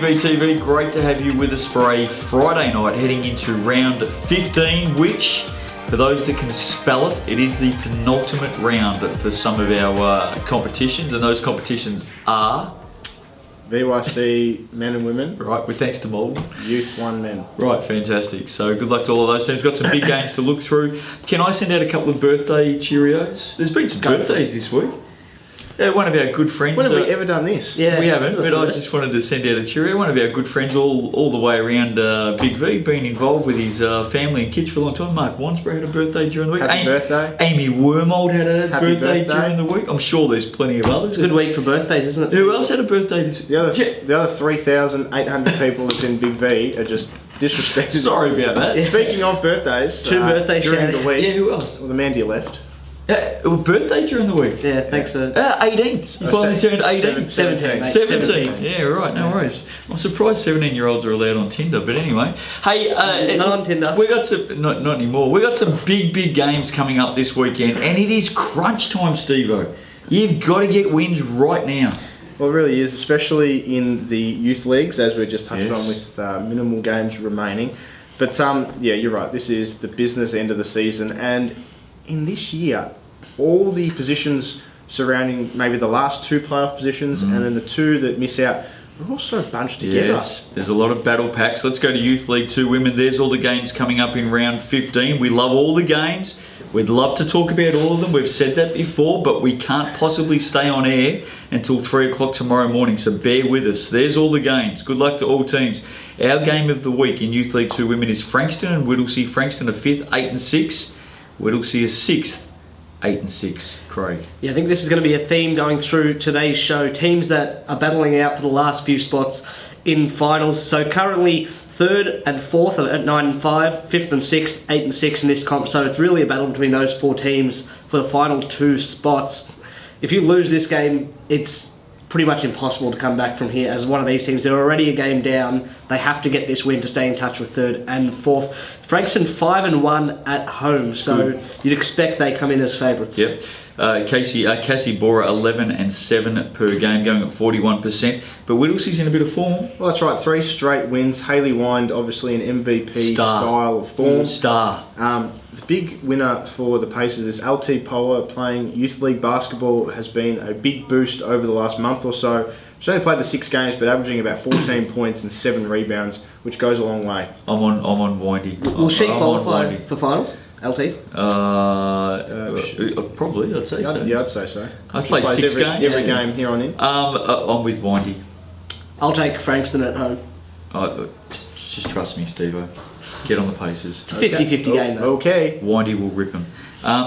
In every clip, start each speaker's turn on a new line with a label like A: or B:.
A: VTV, great to have you with us for a Friday night heading into round 15, which, for those that can spell it, it is the penultimate round for some of our competitions, and those competitions are...
B: VYC men and women.
A: Right, with thanks to Malden.
B: Youth 1 men.
A: Right, fantastic. So good luck to all of those teams. Got some big games to look through. Can I send out a couple of birthday Cheerios? There's been some birthdays this week. One of our good friends.
B: When have we ever done this?
A: Yeah, we haven't, but I just wanted to send out a cheerio. One of our good friends all the way around Big V, been involved with his family and kids for a long time. Mark Wansbury had a birthday during the week.
B: Happy birthday.
A: Amy Wormold had a birthday during the week. I'm sure there's plenty of others.
C: It's a good week for birthdays, isn't it?
A: Who else had a birthday this week?
B: The other 3,800 people that's in Big V are just disrespected.
A: Sorry about that.
B: Yeah. Speaking of birthdays,
C: Two birthdays
B: during the week.
A: Yeah, who else?
B: Well, the man to your left.
A: Birthday during the week?
C: Yeah, thanks for...
A: 18th. You finally turned 18?
C: 17, mate.
A: 17. Yeah, right, no worries. I'm surprised 17-year-olds are allowed on Tinder, but anyway. Hey,
C: not on Tinder.
A: We got some, not anymore. We got some big games coming up this weekend, and it is crunch time, Steve-O. You've got to get wins right now.
B: Well, it really is, especially in the youth leagues, as we just touched on, with minimal games remaining. But yeah, you're right. This is the business end of the season, and in this year, all the positions surrounding maybe the last two playoff positions and then the two that miss out are also bunched together.
A: Yes, there's a lot of battle packs. Let's go to Youth League 2 Women. There's all the games coming up in round 15. We love all the games. We'd love to talk about all of them. We've said that before, but we can't possibly stay on air until 3 o'clock tomorrow morning, so bear with us. There's all the games. Good luck to all teams. Our game of the week in Youth League 2 Women is Frankston and Whittlesea. Frankston are 5th, 8 and 6. Whittlesea is 6th, 8 and 6. Craig.
C: Yeah, I think this is going to be a theme going through today's show. Teams that are battling out for the last few spots in finals. So currently 3rd and 4th are at 9 and 5, 5th and 6th, 8 and 6 in this comp. So it's really a battle between those four teams for the final two spots. If you lose this game, it's pretty much impossible to come back from here as one of these teams. They're already a game down. They have to get this win to stay in touch with 3rd and 4th. Frankston 5 and 1 at home, so you'd expect they come in as favourites.
A: Yep. Cassie Bora 11 and 7 per game, going at 41%. But Whittlesea's in a bit of form.
B: Well, that's right. 3 straight wins. Hayley Wind, obviously an MVP style of form.
A: Star.
B: The big winner for the Pacers is LT Poa, playing youth league basketball. Has been a big boost over the last month or so. She's only played the 6 games, but averaging about 14 points and 7 rebounds, which goes a long way.
A: I'm on Windy.
C: Will she qualify for finals? LT?
A: Probably, I'd say so.
B: Yeah, I'd say so.
A: I've played 6 games.
B: Every game here on in.
A: I'm with Windy.
C: I'll take Frankston at home.
A: Just trust me, Steve-O. Get on the Pacers.
C: It's a 50-50 game though.
B: Okay.
A: Windy will rip them.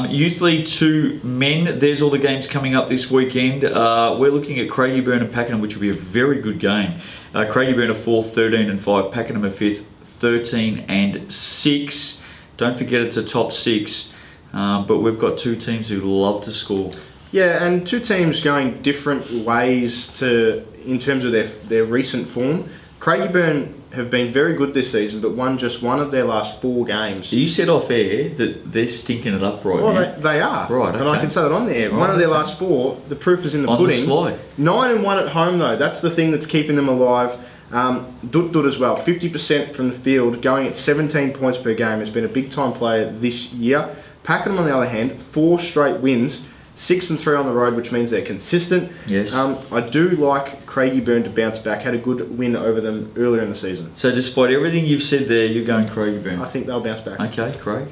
A: Youth League 2 men, there's all the games coming up this weekend. We're looking at Craigieburn and Pakenham, which will be a very good game. Craigieburn are 4th, 13 and 5. Pakenham are 5th, 13 and 6. Don't forget it's a top 6. But we've got 2 teams who love to score.
B: Yeah, and 2 teams going different ways in terms of their recent form. Craigieburn have been very good this season, but won just one of their last 4 games.
A: You said off air that they're stinking it up right now.
B: They are.
A: Right, okay.
B: And I can say that on the air. One of their last 4, the proof is in the pudding.
A: On the slide.
B: 9 and 1 at home, though. That's the thing that's keeping them alive. Dut as well, 50% from the field, going at 17 points per game. Has been a big-time player this year. Pakenham, on the other hand, 4 straight wins. 6 and 3 on the road, which means they're consistent.
A: Yes.
B: I do like Craigieburn to bounce back. Had a good win over them earlier in the season.
A: So despite everything you've said there, you're going Craigieburn.
B: I think they'll bounce back.
A: Okay, Craig.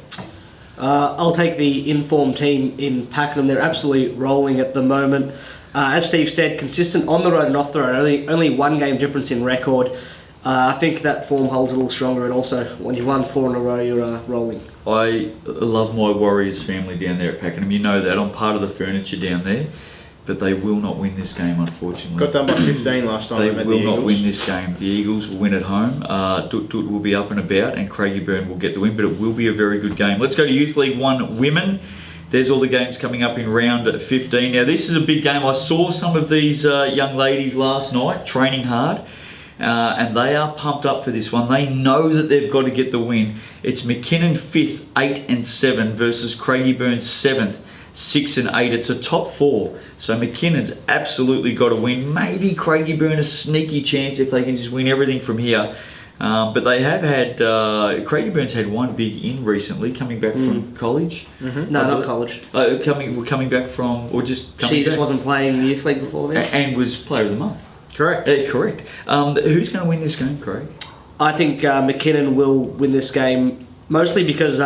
C: I'll take the informed team in Pakenham. They're absolutely rolling at the moment. As Steve said, consistent on the road and off the road. Only 1 game difference in record. I think that form holds a little stronger, and also when you've won 4 in a row, you're rolling.
A: I love my Warriors family down there at Pakenham. You know that. I'm part of the furniture down there. But they will not win this game, unfortunately.
B: Got done by 15 last time.
A: They will not win this game. The Eagles will win at home. Dut will be up and about, and Craigieburn will get the win, but it will be a very good game. Let's go to Youth League 1 Women. There's all the games coming up in round 15. Now, this is a big game. I saw some of these young ladies last night training hard. And they are pumped up for this one. They know that they've got to get the win. It's McKinnon 5th, 8 and 7 versus Craigieburn 7th, 6 and 8. It's a top 4. So McKinnon's absolutely got to win. Maybe Craigieburn a sneaky chance if they can just win everything from here. But they have had, Craigieburn's had one big in recently, coming back from college.
C: No, not college.
A: Coming back from, or just coming
C: She just
A: back.
C: wasn't playing youth league before then.
A: And was player of the month.
B: Correct.
A: Correct. Who's going to win this game, Craig?
C: I think McKinnon will win this game, mostly because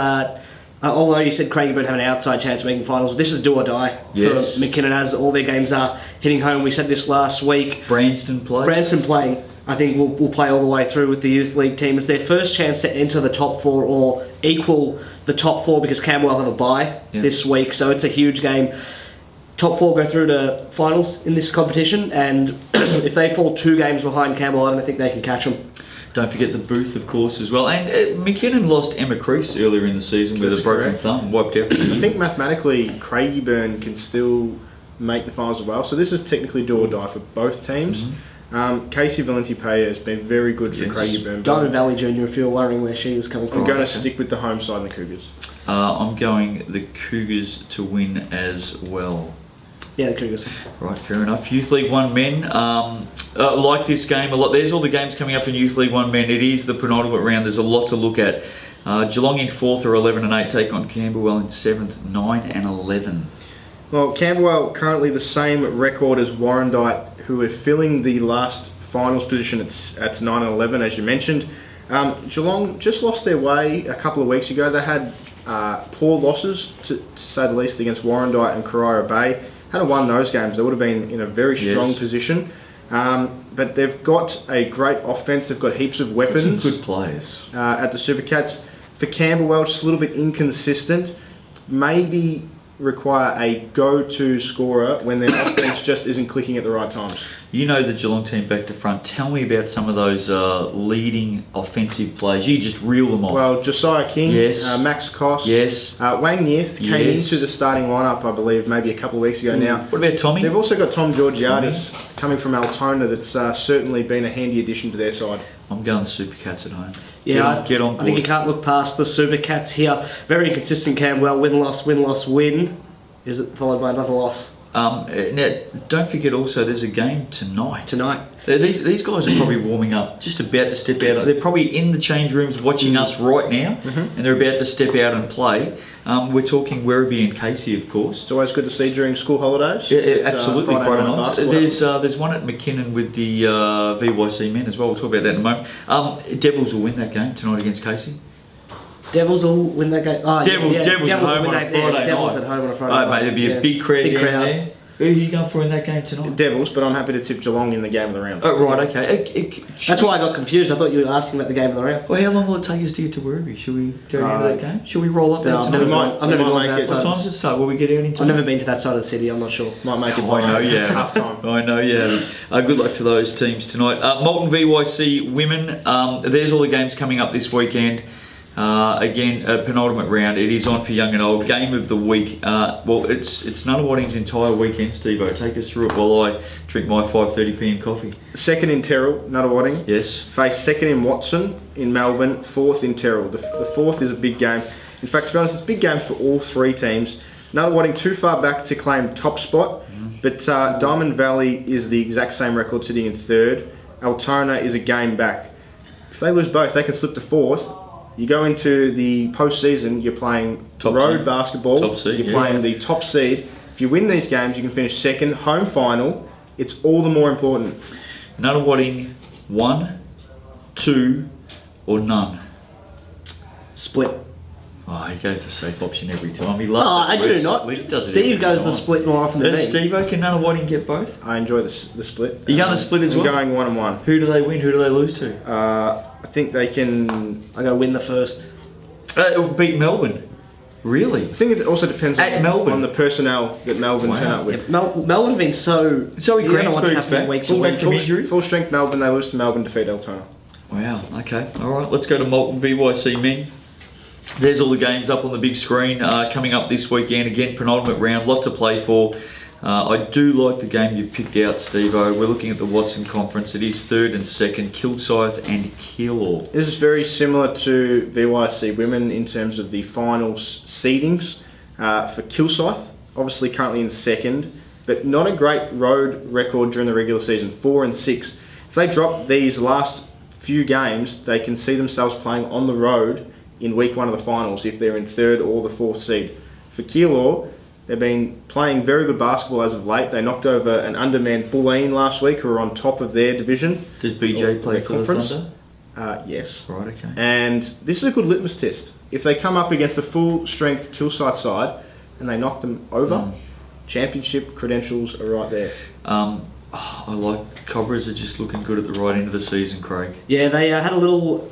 C: although you said Craigieburn have an outside chance of making finals, this is do or die
A: Yes.
C: for McKinnon, as all their games are hitting home. We said this last week.
A: Branston plays.
C: Branston playing, I think, will play all the way through with the youth league team. It's their first chance to enter the top 4 or equal the top 4 because Camberwell have a bye this week, so it's a huge game. Top 4 go through to finals in this competition, and if they fall 2 games behind Camberwell, I don't think they can catch them.
A: Don't forget the booth, of course, as well. And McKinnon lost Emma Crease earlier in the season with a
B: That's
A: broken
B: correct.
A: thumb, wiped out for the year.
B: I think mathematically, Craigieburn can still make the finals as well. So this is technically do or die for both teams. Casey Valenti-Paya has been very good for
A: Yes.
B: Craigieburn.
C: Diamond Valley Junior, if you're wondering where she was coming from.
B: I'm going to
A: okay.
B: stick with the home side and the Cougars.
A: I'm going the Cougars to win as well.
C: Yeah, the Cougars.
A: Right, fair enough. Youth League 1 men, like this game a lot. There's all the games coming up in Youth League 1 men. It is the penultimate round. There's a lot to look at. Geelong in 4th are 11 and 8, take on Camberwell in 7th, 9 and 11.
B: Well, Camberwell currently the same record as Warrandyte, who are filling the last finals position at 9 and 11, as you mentioned. Geelong just lost their way a couple of weeks ago. They had poor losses, to say the least, against Warrandyte and Carrara Bay. Had they won those games, they would have been in a very strong
A: Yes.
B: position. But they've got a great offense. They've got heaps of
A: Some
B: weapons
A: good players.
B: at the Supercats. For Camberwell, just a little bit inconsistent. Maybe require a go-to scorer when their offense just isn't clicking at the right times.
A: You know the Geelong team back to front. Tell me about some of those leading offensive players. You just reel them off.
B: Well, Josiah King,
A: Yes.
B: Max Koss,
A: Yes.
B: Wayne Neath came
A: Yes.
B: into the starting lineup, I believe, maybe a couple of weeks ago now.
A: What about Tommy?
B: They've also got Tom Georgiadis coming from Altona that's certainly been a handy addition to their side.
A: I'm going Super Cats at home.
C: Yeah,
A: Get on
C: I think you
A: board.
C: can't look past the Super Cats here. Very consistent Camberwell, win, loss, win, loss, win. Is it followed by another loss
A: Now, don't forget also there's a game tonight.
C: tonight?
A: These guys are probably warming up, just about to step out. They're probably in the change rooms watching us right now, and they're about to step out and play. We're talking Werribee and Casey, of course.
B: It's always good to see during school holidays.
A: Yeah,
B: It's,
A: absolutely. Friday nights.
B: basketball.
A: There's one at McKinnon with the VYC men as well. We'll talk about that in a moment. Devils will win that game tonight against Casey.
C: Devils will win that game. Oh,
A: Devils
C: yeah,
A: at
C: Devils
A: home
C: will
A: on
C: win
A: a
C: that game.
A: Friday
C: Devils
A: night.
C: at home on a Friday
A: Mate,
C: night.
A: there'll be
C: Yeah.
A: a big crowd down
C: crowd.
A: there. Who are you going for in that game tonight?
B: Devils, but I'm happy to tip Geelong in the game of the round.
A: Oh, right, okay.
C: That's why I got confused. I thought you were asking about the game of the round.
A: Well, how long will it take us to get to Werribee? Should we go into that game? Should we roll up there
C: No, I've
A: tonight?
C: never
B: might-
C: gone, I've never
B: we might
C: gone to
B: make
C: that
B: it-
C: side.
A: What time does it start? Will we get out in time?
C: I've never been to that side of the city. I'm not sure.
B: Might make it
A: Oh,
B: by
A: I know, yeah.
B: half time.
A: I know, yeah. Good luck to those teams tonight. Moulton VYC women. There's all the games coming up this weekend. Again, a penultimate round. It is on for young and old. Game of the week. Well, it's Nunawading's entire weekend, Steve-O. Take us through it while I drink my 5:30 PM coffee.
B: Second in Terrell, Nunawading.
A: Yes.
B: Face second in Watson in Melbourne, fourth in Terrell. The fourth is a big game. In fact, to be honest, it's big games for all three teams. Nunawading too far back to claim top spot, but Diamond Valley is the exact same record, sitting in third. Altona is a game back. If they lose both, they can slip to fourth. You go into the postseason, you're playing
A: Top
B: road
A: team.
B: basketball.
A: Top seed,
B: you're
A: yeah.
B: playing the top seed. If you win these games, you can finish second, home final. It's all the more important.
A: Nunawading 1, 2, or none.
C: Split.
A: Oh, he goes the safe option every time. He
C: Oh,
A: loves
C: I
A: that
C: do
A: word
C: not.
A: split. He does it
C: Steve
A: every
C: goes the
A: time.
C: split more often than me.
A: Steve-O, can Nunawading get both?
B: I enjoy the split.
A: You going the split as
B: I'm
A: well?
B: going 1-1.
A: Who do they win? Who do they lose to?
B: I think they can.
C: I go win the first.
A: It will beat Melbourne. Really?
B: I think it also depends
A: At Melbourne.
B: on the personnel that Melbourne
A: Wow.
B: turn up
C: Yeah,
B: with.
C: Melbourne been so.
A: Zoe
C: you don't know what's
A: Gransberg's
C: happening
A: back.
C: week to
A: Full back
C: week.
A: from injury.
B: Full strength Melbourne, they lose to Melbourne, defeat Altona.
A: Wow, okay. All right, let's go to Moulton VYC men. There's all the games up on the big screen coming up this weekend. Again, penultimate round, lot to play for. I do like the game you picked out, Steve-O. We're looking at the Watson Conference. It is third and second, Kilsyth and Keilor.
B: This is very similar to VYC women in terms of the finals seedings. For Kilsyth, obviously currently in second, but not a great road record during the regular season, 4 and 6. If they drop these last few games, they can see themselves playing on the road in week 1 of the finals if they're in 3rd or the 4th seed. For Keilor, they've been playing very good basketball as of late. They knocked over an undermanned Bulleen last week, who are on top of their division.
A: Does BJ play
B: their
A: for the
B: conference.
A: Thunder?
B: Yes.
A: Right, okay.
B: And this is a good litmus test. If they come up against a full-strength Kilsyth side and they knock them over, championship credentials are right there.
A: I like Cobras are just looking good at the right end of the season, Craig.
C: Yeah, they had a little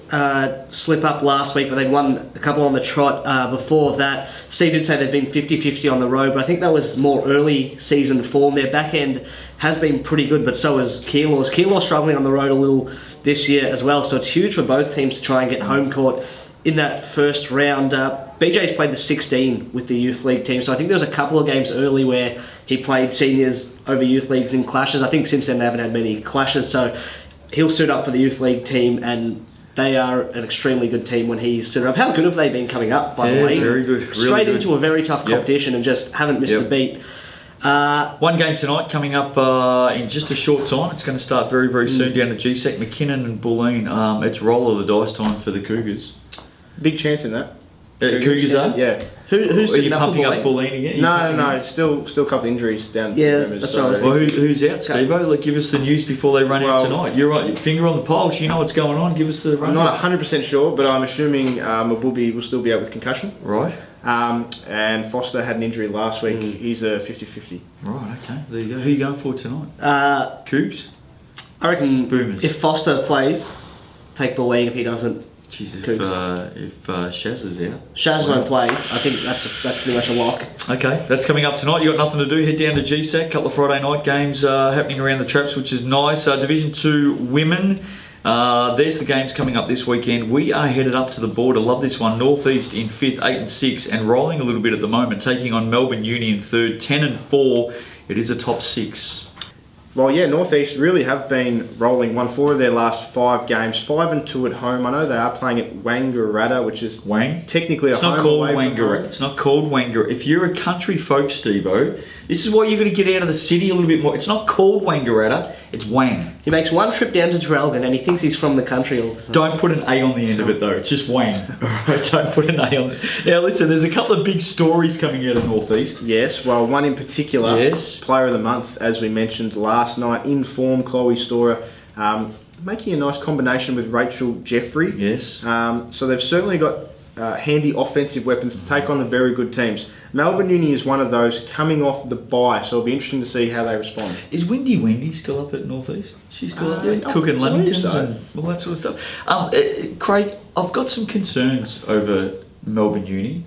C: slip up last week, but they'd won a couple on the trot before that. Steve did say they've been 50-50 on the road, but I think that was more early season form. Their back end has been pretty good, but so is Keilor's. Keilor's struggling on the road a little this year as well, so it's huge for both teams to try and get home court in that first round. BJ's played the 16 with the youth league team, so I think there was a couple of games early where he played seniors over youth leagues in clashes. I think since then they haven't had many clashes, so he'll suit up for the youth league team, and they are an extremely good team when he's suited up. How good have they been coming up, by the way?
A: Very good. Really
C: Straight
A: good.
C: into a very tough competition and just haven't missed a beat.
A: One game tonight coming up in just a short time. It's going to start very, very soon down at GSEC, McKinnon and Bulleen. It's roll of the dice time for the Cougars.
B: Big chance in that.
A: Cougars are?
B: Yeah.
C: Who's
A: Are you
C: sitting up for
A: pumping up
C: Bulleen?
A: Bulleen again?
B: No. Still a couple of injuries down.
C: Yeah,
B: the
C: that's what I was
A: Well, who's out, Steve-O? Like, give us the news before they run out
B: Well-
A: tonight. You're right, your finger on the pulse. You know what's going on. Give us the
B: I'm
A: run.
B: not 100% sure, but I'm assuming Mabubi will still be out with concussion.
A: Right.
B: And Foster had an injury last week. He's a 50-50.
A: Right, okay. There you go. Who are you going for tonight? Cougs?
C: I reckon
A: Boomers.
C: if Foster plays, take Bulleen. If he doesn't,
A: Jeez,
C: Cougs.
A: if Shaz is out.
C: Shaz won't play. I think that's pretty much a lock.
A: Okay, that's coming up tonight. You got nothing to do. Head down to GSAC. Couple of Friday night games happening around the traps, which is nice. Division 2 women. There's the games coming up this weekend. We are headed up to the border. Love this one. Northeast in 5th, 8 and 6, and rolling a little bit at the moment, taking on Melbourne Uni in 3rd, 10 and 4. It is a top 6.
B: Well, yeah, Northeast really have been rolling. Won 4 of their last 5 games, 5 and 2 at home. I know they are playing at Wangaratta, which is
A: Wang?
B: technically
A: It's
B: a
A: not
B: home
A: called
B: away from
A: Wangara.
B: home.
A: It's not called Wangara. If you're a country folk, Steve-O, this is why you're going to get out of the city a little bit more. It's not called Wangaratta. It's Wang.
C: He makes one trip down to Traralgon and he thinks he's from the country all of a sudden.
A: Don't put an A on the end of it though. It's just Wang. Alright, don't put an A on it. Now listen, there's a couple of big stories coming out of Northeast.
B: Yes, well, one in particular,
A: Yes.
B: Player of the Month, as we mentioned last night, in form, Chloe Storer, making a nice combination with Rachel Jeffrey.
A: Yes.
B: So they've certainly got handy offensive weapons to take on the very good teams. Melbourne Uni is one of those coming off the bye, so it'll be interesting to see how they respond.
A: Is Wendy still up at Northeast? She's still up there
B: I
A: cooking
B: believe
A: lemingtons
B: so.
A: and all that sort of stuff. Craig, I've got some concerns over Melbourne Uni.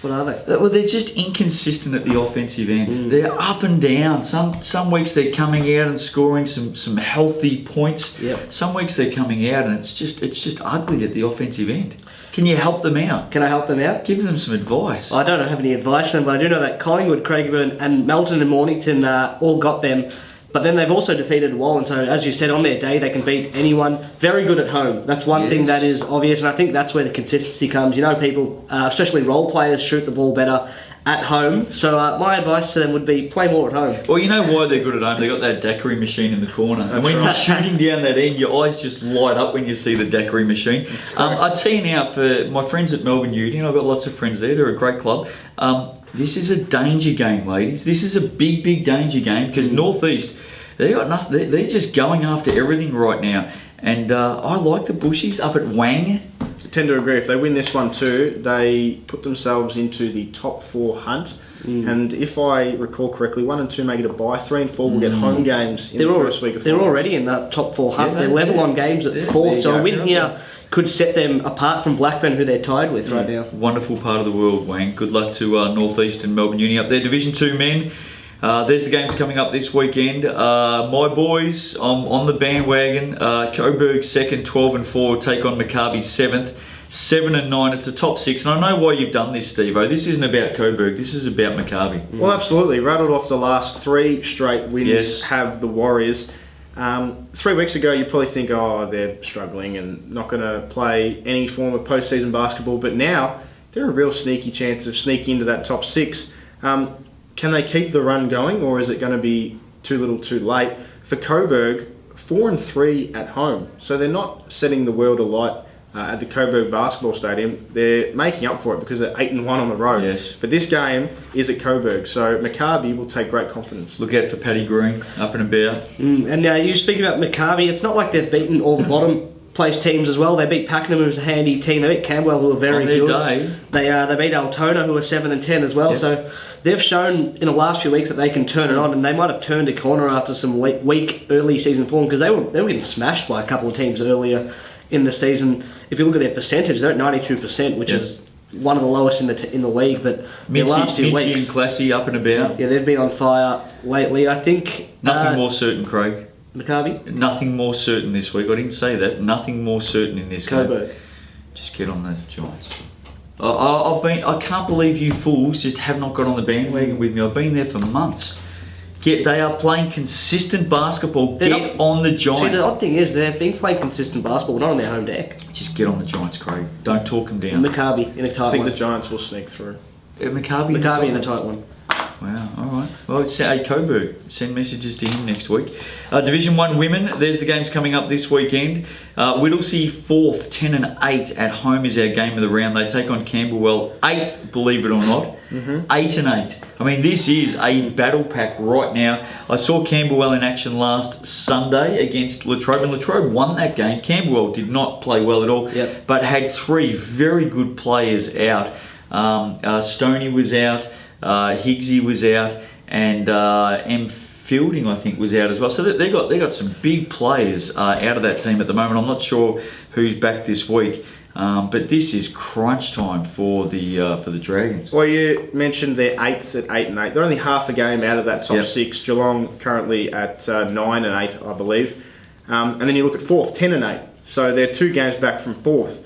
C: What are they?
A: Well, they're just inconsistent at the offensive end. They're up and down. Some weeks they're coming out and scoring some healthy points.
C: Yep.
A: Some weeks they're coming out and it's just ugly at the offensive end. Can you help them out?
C: Can I help them out?
A: Give them some advice.
C: I don't have any advice for them, but I do know that Collingwood, Craigieburn and Melton and Mornington all got them. But then they've also defeated Wallen, so as you said, on their day they can beat anyone. Very good at home. That's one thing that is obvious, and I think that's where the consistency comes. You know, people, especially role players, shoot the ball better at home. So my advice to them would be play more at home.
A: Well, you know why they're good at home? They got that daiquiri machine in the corner. And when you're shooting down that end, your eyes just light up when you see the daiquiri machine. I tell you now, for my friends at Melbourne Uni, I've got lots of friends there. They're a great club. This is a danger game, ladies. This is a big, big danger game because Northeast, they got nothing. They're just going after everything right now. And I like the Bushies up at Wang.
B: I tend to agree. If they win this one too, they put themselves into the top 4 hunt. And if I recall correctly, 1 and 2 make it a bye. 3 and 4 will get home games in the first week of
C: They're
B: finals.
C: already in that top 4 hunt.
A: Yeah,
C: they're level on games at
A: there
C: 4th,
B: you
C: so
B: go.
C: a win here could set them apart from Blackburn, who they're tied with right now.
A: Wonderful part of the world, Wang. Good luck to Northeast and Melbourne Uni up there. Division 2 men. There's the games coming up this weekend. My boys, I'm on the bandwagon. Coburg 2nd, 12 and 4, take on Maccabi 7th, 7 and 9. It's a top 6, and I know why you've done this, Steve-O. This isn't about Coburg. This is about Maccabi.
B: Well, absolutely. Rattled off the last 3 straight wins,
A: Yes.
B: have the Warriors. 3 weeks ago, you probably think, oh, they're struggling and not going to play any form of postseason basketball. But now, they're a real sneaky chance of sneaking into that top 6. can they keep the run going, or is it going to be too little too late? For Coburg, 4-3 at home. So they're not setting the world alight at the Coburg Basketball Stadium. They're making up for it because they're 8-1 on the road.
A: Yes.
B: But this game is at Coburg, so Maccabi will take great confidence.
A: Look out for Paddy Green, up and about.
C: And you speak about Maccabi, it's not like they've beaten all the bottom place teams as well. They beat Pakenham, who's a handy team. They beat Camberwell, who are very
A: On their
C: good.
A: day.
C: They beat Altona, who are 7-10 as well.
A: Yep.
C: So they've shown in the last few weeks that they can turn it on, and they might have turned a corner after some weak early season form, because they were getting smashed by a couple of teams earlier in the season. If you look at their percentage, they're at 92%, which
A: Yep.
C: is one of the lowest in the league. But the last few
A: Mincy
C: weeks,
A: and Classy, up and about.
C: yeah, they've been on fire lately. I think
A: Nothing more certain, Craig.
C: Maccabi,
A: Nothing more certain this week. I didn't say that. Nothing more certain in this game.
C: Coburg.
A: Just get on the Giants. I can't believe you fools just have not got on the bandwagon with me. I've been there for months. They are playing consistent basketball.
C: They're
A: Get
C: not-
A: on the
C: See,
A: Giants.
C: the odd thing is they've been playing consistent basketball, not on their home deck.
A: Just get on the Giants, Craig. Don't talk them down.
C: Maccabi in a
B: I
C: tight
B: think
C: one.
B: the Giants will sneak through.
A: Maccabi
C: In a tight one.
A: Wow, alright. Well, it's Coburg. Send messages to him next week. Division 1 women, there's the games coming up this weekend. Whittlesea 4th, 10-8 at home is our game of the round. They take on Camberwell 8th, believe it or not. 8-8. I mean, this is a battle pack right now. I saw Camberwell in action last Sunday against Latrobe, and Latrobe won that game. Camberwell did not play well at all,
C: Yep.
A: but had 3 very good players out. Stoney was out. Higgsy was out, and M. Fielding, I think, was out as well. So they got some big players out of that team at the moment. I'm not sure who's back this week, but this is crunch time for the Dragons.
B: Well, you mentioned they're 8th at 8-8. They're only half a game out of that top
A: Yep.
B: 6. Geelong currently at 9-8, I believe. And then you look at 4th, 10-8. So they're 2 games back from 4th.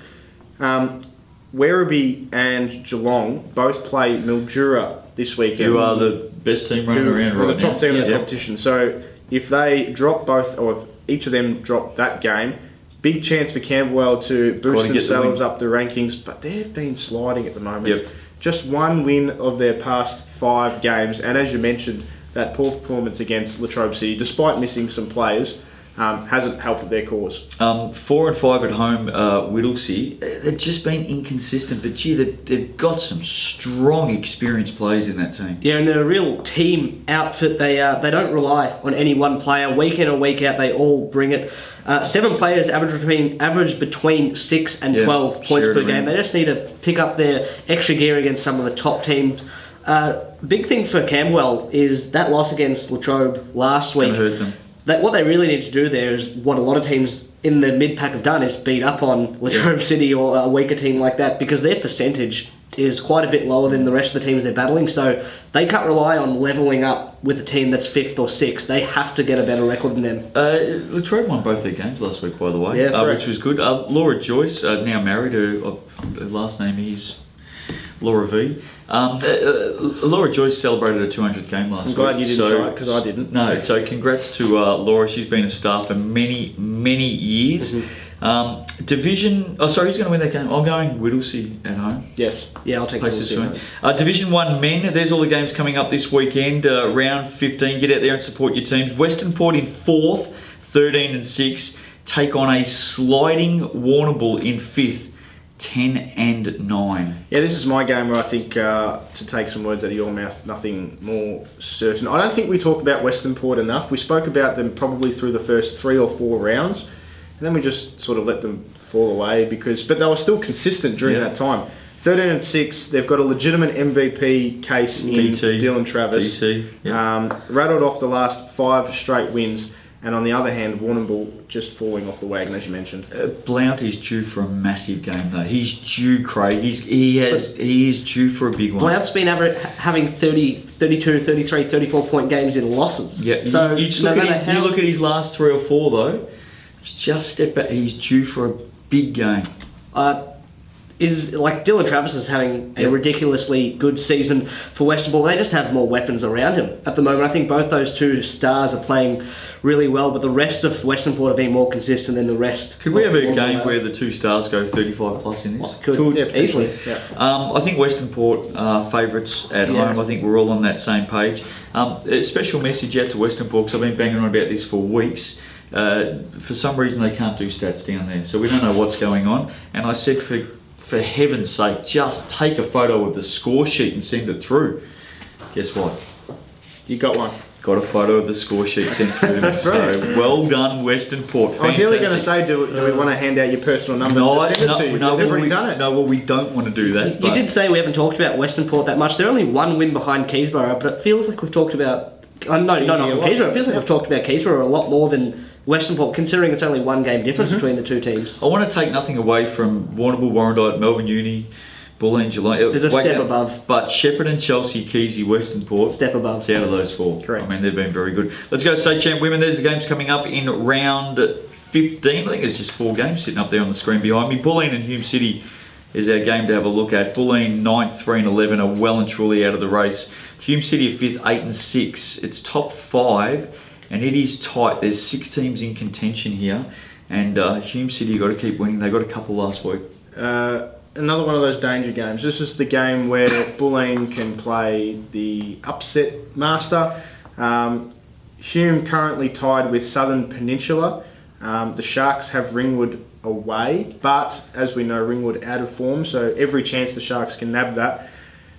B: Werribee and Geelong both play Mildura this weekend.
A: Who are the best team running around
B: who are
A: right
B: the top
A: now?
B: team in the
A: Yep.
B: competition. So if they drop both, or if each of them drop that game, big chance for Camberwell to
A: Gotta
B: boost
A: get the
B: themselves
A: win.
B: up the rankings. But they've been sliding at the moment.
A: Yep.
B: Just 1 win of their past 5 games, and as you mentioned, that poor performance against Latrobe City, despite missing some players, hasn't helped their cause.
A: 4 and 5 at home, Whittlesea. They've just been inconsistent, but gee, they've got some strong, experienced players in that team.
C: Yeah, and they're a real team outfit. They don't rely on any one player. Week in or week out, they all bring it. 7 players average between 6 and
A: Yeah,
C: 12 points
A: share it
C: per
A: around.
C: game. They just need to pick up their extra gear against some of the top teams. Big thing for Camberwell is that loss against Latrobe last week.
A: Gonna hurt them.
C: What they really need to do there is what a lot of teams in the mid-pack have done, is beat up on Latrobe City or a weaker team like that, because their percentage is quite a bit lower than the rest of the teams they're battling. So they can't rely on levelling up with a team that's 5th or 6th. They have to get a better record than them.
A: Latrobe won both their games last week, by the way,
C: Yeah, correct.
A: which was good. Laura Joyce, now married, her last name is Laura V. Laura Joyce celebrated her 200th game last week.
B: I'm glad you didn't try it, 'cause I didn't.
A: No, so congrats to Laura. She's been a star for many, many years. Division... Oh, sorry, who's going to win that game? I'm going Whittlesea at home.
B: Yes.
C: Yeah, I'll take
A: Places
C: Whittlesea.
A: to win. Division 1 men, there's all the games coming up this weekend. Round 15, get out there and support your teams. Western Port in 4th, 13-6, take on a sliding Warrnambool in 5th, 10-9.
B: Yeah, this is my game where I think, to take some words out of your mouth, nothing more certain. I don't think we talk about Western Port enough. We spoke about them probably through the first 3 or 4 rounds, and then we just sort of let them fall away, but they were still consistent during
A: Yeah.
B: that time. 13-6, they've got a legitimate MVP case in
A: DT.
B: Dylan Travis.
A: DT, yeah.
B: Rattled off the last 5 straight wins, and on the other hand, Warrnambool just falling off the wagon, as you mentioned.
A: Blount is due for a massive game though. He's due, Craig. He is due for a big one.
C: Blount's been having 30, 32, 33, 34 point games in losses.
A: Yeah.
C: So
A: you just
C: no
A: look
C: matter
A: at
C: how...
A: you look at his last 3 or 4 though. Just step back. He's due for a big game.
C: is like Dylan Travis is having a
A: Yep.
C: ridiculously good season for Western Port. They just have more weapons around him at the moment. I think both those two stars are playing really well, but the rest of Western Port are being more consistent than the rest.
A: Could we have a
C: of
A: game
C: the-
A: where the 2 stars go 35 plus in this?
C: Could,
B: Yeah,
C: easily.
B: potentially. Yeah.
A: I think Western Port are favourites at
C: Yeah.
A: home. I think we're all on that same page. A special message out to Western Port, because I've been banging on about this for weeks. For some reason, they can't do stats down there, so we don't know what's going on. And I said, for heaven's sake, just take a photo of the score sheet and send it through. Guess what?
B: You got one.
A: Got a photo of the score sheet sent through. So well done, Western Port.
B: I was nearly going to
A: Fantastic.
B: say, do we want to hand out your personal number
A: No,
B: to send it to you?
A: no,
B: We've
A: we,
B: already done it.
A: no, well, we don't want to do that.
C: You
A: but-
C: did say we haven't talked about Western Port that much. They're only one win behind Keysborough, but it feels like we've talked about. No, not
B: a lot.
C: Keysborough. It feels like we've talked about Keysborough a lot more than Western Port, considering it's only one game difference between the two teams.
A: I want to take nothing away from Warrnambool, Warrandyte, Melbourne Uni, Bulleen, Geelong.
C: There's a step above.
A: But Shepparton, Chelsea, Keysy, Western Port.
C: Step above.
A: It's out of those 4.
B: Correct.
A: I mean, they've been very good. Let's go state champ women. There's the games coming up in round 15. I think there's just 4 games sitting up there on the screen behind me. Bulleen and Hume City is our game to have a look at. Bulleen 9th, 3 and 11 are well and truly out of the race. Hume City are 5th, 8 and 6. It's top 5. And it is tight. There's 6 teams in contention here. And Hume City got to keep winning. They got a couple last week.
B: Another one of those danger games. This is the game where Bulleen can play the upset master. Hume currently tied with Southern Peninsula. The Sharks have Ringwood away, but as we know, Ringwood out of form, so every chance the Sharks can nab that.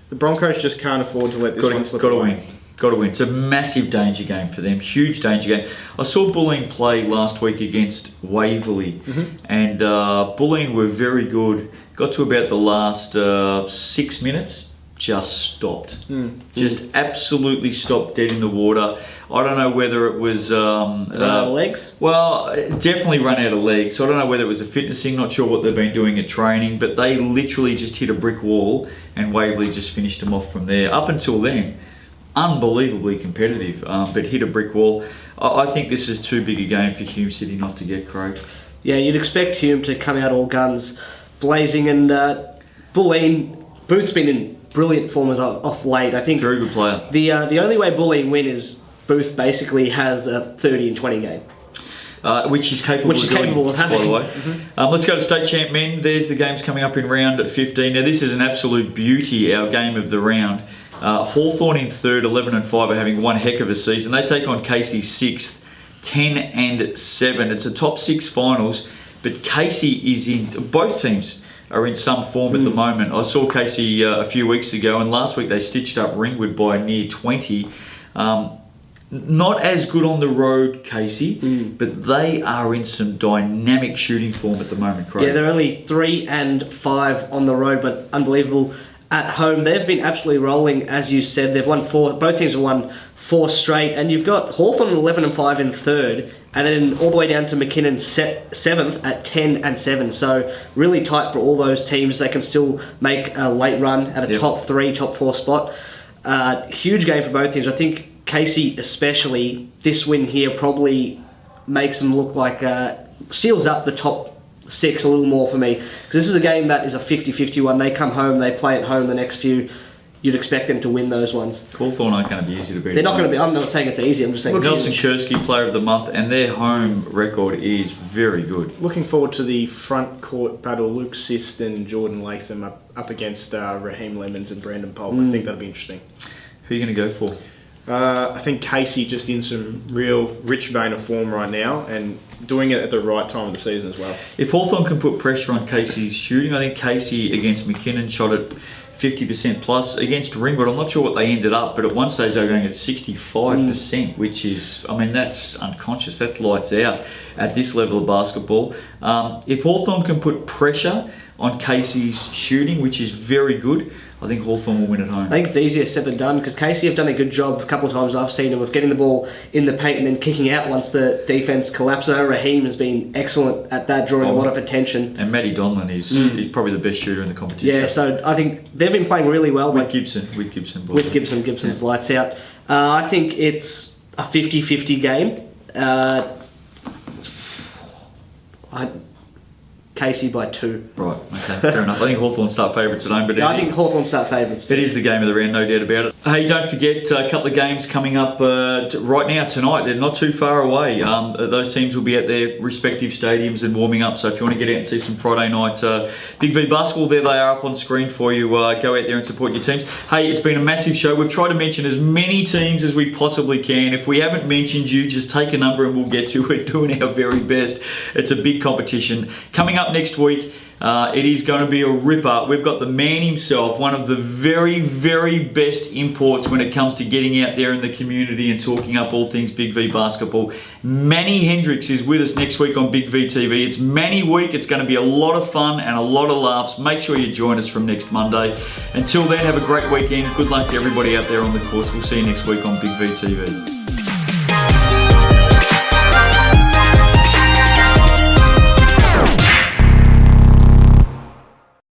B: The Broncos just can't afford to let this one slip
A: Got to
B: away.
A: win. Got to win. It's a massive danger game for them. Huge danger game. I saw Bulleen play last week against Waverley, and Bulleen were very good. Got to about the last 6 minutes, just stopped. Just absolutely stopped dead in the water. I don't know whether it was...
C: Run out of legs?
A: Well, it definitely run out of legs. So I don't know whether it was a fitness thing, not sure what they've been doing at training, but they literally just hit a brick wall and Waverley just finished them off from there. Up until then, unbelievably competitive, but hit a brick wall. I think this is too big a game for Hume City not to get, Craig.
C: Yeah, you'd expect Hume to come out all guns blazing, and Bulleen, Booth's been in brilliant form as off late. I think
A: Very good player.
C: the only way Bulleen win is Booth basically has a 30 and 20 game.
A: Which he's capable
C: Which
A: of
C: he's
A: doing,
C: capable of having.
A: by the way. Let's go to State Champ Men. There's the games coming up in round 15. Now, this is an absolute beauty, our game of the round. Hawthorn in 3rd, 11 and 5 are having one heck of a season. They take on Casey 6th, 10 and 7. It's a top 6 finals, but Casey is in... Both teams are in some form at the moment. I saw Casey a few weeks ago, and last week they stitched up Ringwood by near 20. Not as good on the road, Casey, but they are in some dynamic shooting form at the moment, Craig.
C: Yeah, they're only 3 and 5 on the road, but unbelievable at home. They've been absolutely rolling, as you said. They've won 4. Both teams have won 4 straight, and you've got Hawthorn 11 and 5 in 3rd, and then all the way down to McKinnon 7th at 10 and 7. So really tight for all those teams. They can still make a late run at a top 3, top 4 spot. Huge game for both teams. I think Casey especially, this win here probably makes them look like seals up the top 6 a little more for me, because this is a game that is a 50-50 one. They come home, they play at home the next few. You'd expect them to win those ones.
A: Hawthorn aren't going to be easy to beat.
C: They're not going to be. I'm not saying it's easy. I'm just saying
A: Nelson
C: it's easy.
A: Kursky, Player of the Month, and their home record is very good.
B: Looking forward to the front court battle. Luke Sist and Jordan Latham up against Raheem Lemons and Brandon Polk. I think that'll be interesting.
A: Who are you going to go for?
B: I think Casey just in some real rich vein of form right now and doing it at the right time of the season as well.
A: If Hawthorn can put pressure on Casey's shooting, I think Casey against McKinnon shot at 50% plus. Against Ringwood, I'm not sure what they ended up, but at one stage they were going at 65%, which is, I mean, that's unconscious. That's lights out at this level of basketball. If Hawthorn can put pressure on Casey's shooting, which is very good, I think Hawthorn will win at home.
C: I think it's easier said than done, because Casey have done a good job a couple of times I've seen them of getting the ball in the paint and then kicking out once the defence collapses. I know Raheem has been excellent at that, drawing a lot of attention.
A: And Matty Donlan is he's probably the best shooter in the competition.
C: Yeah, so I think they've been playing really well.
A: With
C: but
A: Gibson.
C: With Gibson's lights out. I think it's a 50-50 game. Casey by 2.
A: Right, Okay, fair enough. I think Hawthorn start favourites at home, but
C: Yeah, I think Hawthorn start favourites.
A: it is the game of the round, no doubt about it. Hey, don't forget a couple of games coming up right now tonight. They're not too far away. Those teams will be at their respective stadiums and warming up. So if you want to get out and see some Friday night Big V basketball, there they are up on screen for you. Go out there and support your teams. Hey, it's been a massive show. We've tried to mention as many teams as we possibly can. If we haven't mentioned you, just take a number and we'll get you. We're doing our very best. It's a big competition. Coming up next week, it is going to be a ripper. We've got the man himself, one of the very, very best imports when it comes to getting out there in the community and talking up all things Big V basketball. Manny Hendricks is with us next week on Big V TV. It's Manny week. It's going to be a lot of fun and a lot of laughs. Make sure you join us from next Monday. Until then, have a great weekend. Good luck to everybody out there on the course. We'll see you next week on Big V TV.